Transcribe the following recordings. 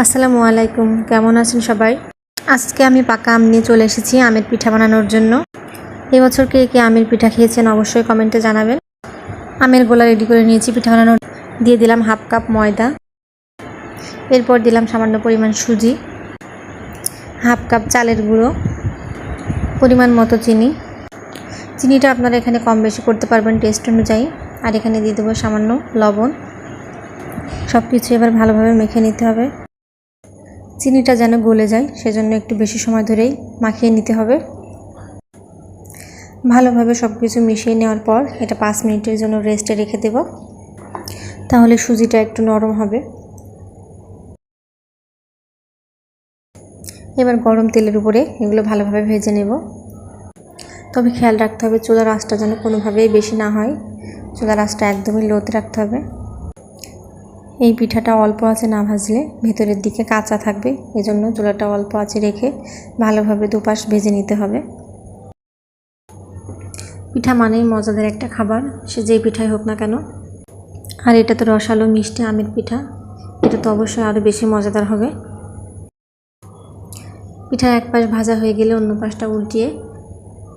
আসসালামু আলাইকুম, কেমন আছেন সবাই? আজকে আমি পাকা আম নিয়ে চলে এসেছি আমের পিঠা বানানোর জন্য। এবছর কে কে আমের পিঠা খেয়েছেন অবশ্যই কমেন্টে জানাবেন। আমের গোলা রেডি করে নিয়েছি পিঠা বানানোর। দিয়ে দিলাম হাফ কাপ ময়দা, এরপর দিলাম সামান্য পরিমাণ সুজি, হাফ কাপ চালের গুঁড়ো, পরিমাণ মতো চিনি। চিনিটা আপনারা এখানে কম বেশি করতে পারবেন টেস্ট অনুযায়ী। আর এখানে দিয়ে দেবো সামান্য লবণ। সব কিছু এবার ভালোভাবে মেখে নিতে হবে। চিনিটা যেন গলে যায় সেজন্য একটু বেশি সময় ধরেই মাখিয়ে নিতে হবে। ভালোভাবে সব কিছু মিশিয়ে নেওয়ার পর এটা 5 মিনিটের জন্য রেস্টে রেখে দেব, তাহলে সুজিটা একটু নরম হবে। এবার গরম তেলের উপরে এগুলো ভালোভাবে ভেজে নেব। তবে খেয়াল রাখতে হবে চুলার আঁচটা যেন কোনোভাবেই বেশি না হয়। চুলার আঁচটা একদমই লোতে রাখতে হবে। এই পিঠাটা অল্প আঁচে না ভাজলে ভেতরের দিকে কাঁচা থাকবে, এজন্য চুলাটা অল্প আঁচে রেখে ভালোভাবে দুপাশ ভেজে নিতে হবে। পিঠা মানেই মজাদার একটা খাবার, সে যেই পিঠাই হোক না কেন। আর এটা তো রসালো মিষ্টি আমের পিঠা, এটা তো অবশ্যই আরও বেশি মজাদার হবে। পিঠার এক পাশ ভাজা হয়ে গেলে অন্য পাশটা উল্টিয়ে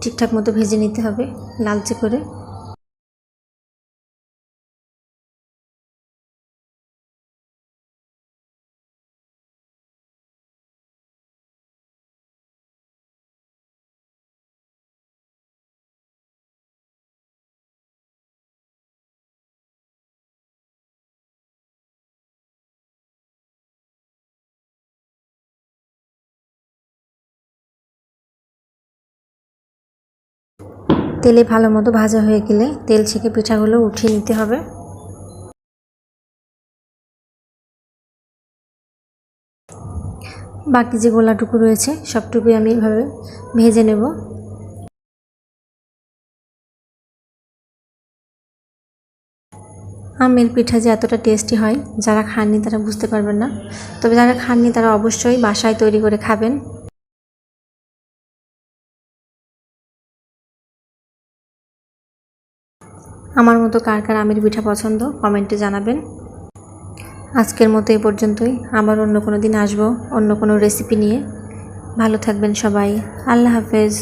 ঠিকঠাক মতো ভেজে নিতে হবে লালচে করে। তেলে ভালো মতো ভাজা হয়ে গেলে তেল ছেঁকে পিঠাগুলো উঠিয়ে নিতে হবে। বাকি যে গোলাটুকু রয়েছে সবটুকুই আমি এভাবে ভেজে নেব। আমের পিঠা যে এতটা টেস্টি হয় যারা খাননি তারা বুঝতে পারবেন না, তবে যারা খাননি তারা অবশ্যই বাসায় তৈরি করে খাবেন। আমার মতো কার কার আমের পিঠা পছন্দ কমেন্টে জানাবেন। আজকের মতো এই পর্যন্তই, আবার অন্য কোনো দিন আসবো অন্য কোনো রেসিপি নিয়ে। ভালো থাকবেন সবাই, আল্লাহ হাফেজ।